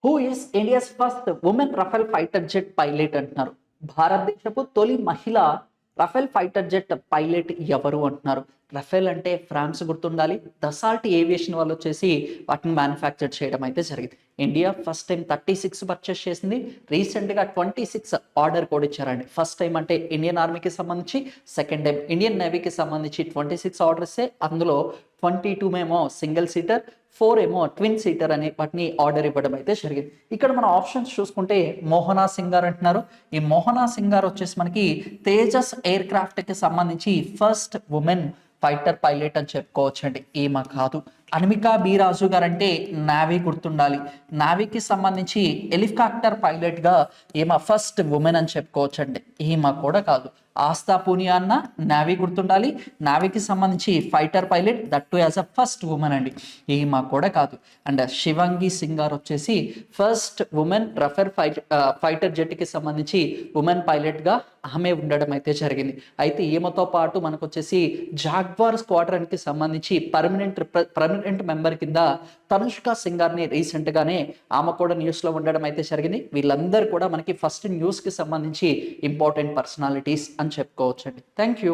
Who is India's first women Rafale fighter jet pilot అంటున్నారు. భారతదేశపు తొలి మహిళ రఫేల్ ఫైటర్ జెట్ పైలట్ ఎవరు అంటున్నారు. రఫేల్ అంటే ఫ్రాన్స్ గుర్తుండాలి. దసాల్ట్ ఏవియేషన్ వాళ్ళు వచ్చేసి వాటిని మ్యానుఫ్యాక్చర్ చేయడం అయితే జరిగింది. ఇండియా ఫస్ట్ టైం 36 పర్చేస్ చేసింది. రీసెంట్గా 26 ఆర్డర్ కూడా ఇచ్చారండి. ఫస్ట్ టైం అంటే ఇండియన్ ఆర్మీకి సంబంధించి, సెకండ్ టైం ఇండియన్ నేవీకి సంబంధించి 26 ఆర్డర్సే. అందులో 22 ఏమో సింగిల్ సీటర్, 4 ఏమో ట్విన్ సీటర్ అని వాటిని ఆర్డర్ ఇవ్వడం అయితే జరిగింది. ఇక్కడ మన ఆప్షన్స్ చూసుకుంటే మోహనా సింగార్ అంటున్నారు. ఈ మోహనా సింగార్ వచ్చేసి మనకి తేజస్ ఎయిర్ క్రాఫ్ట్ కి సంబంధించి ఫస్ట్ ఉమెన్ ఫైటర్ పైలట్ అని చెప్పుకోవచ్చండి. ఈమె కాదు. అనిమికా బి రాజు గారు అంటే నావీ గుర్తుండాలి. నావీకి సంబంధించి హెలికాప్టర్ పైలట్ గా ఈమె ఫస్ట్ ఉమెన్ అని చెప్పుకోవచ్చండి. ఈమె కూడా కాదు. ఆస్థా పూనియా అన్న నావీ గుర్తుండాలి. నావీకి సంబంధించి fighter pilot, that as a first women అండి. ఈమె కూడా కాదు. అండ్ శివంగి సింగ్ గారు వచ్చేసి first women Rafale fighter jet కి సంబంధించి ఉమెన్ పైలట్ గా ఆమె ఉండడం అయితే జరిగింది. అయితే ఈమెతో పాటు మనకు వచ్చేసి జాగ్వార్ స్క్వాడ్రన్ కి సంబంధించి పర్మనెంట్ మెంబర్ కింద తనుష్క సింగ్ గారిని రీసెంట్ గానే ఆమె కూడా న్యూస్ లో ఉండడం అయితే జరిగింది. వీళ్ళందరూ కూడా మనకి ఫస్ట్ న్యూస్ కి సంబంధించి ఇంపార్టెంట్ పర్సనాలిటీస్ అని చెప్పుకోవచ్చండి. Thank you.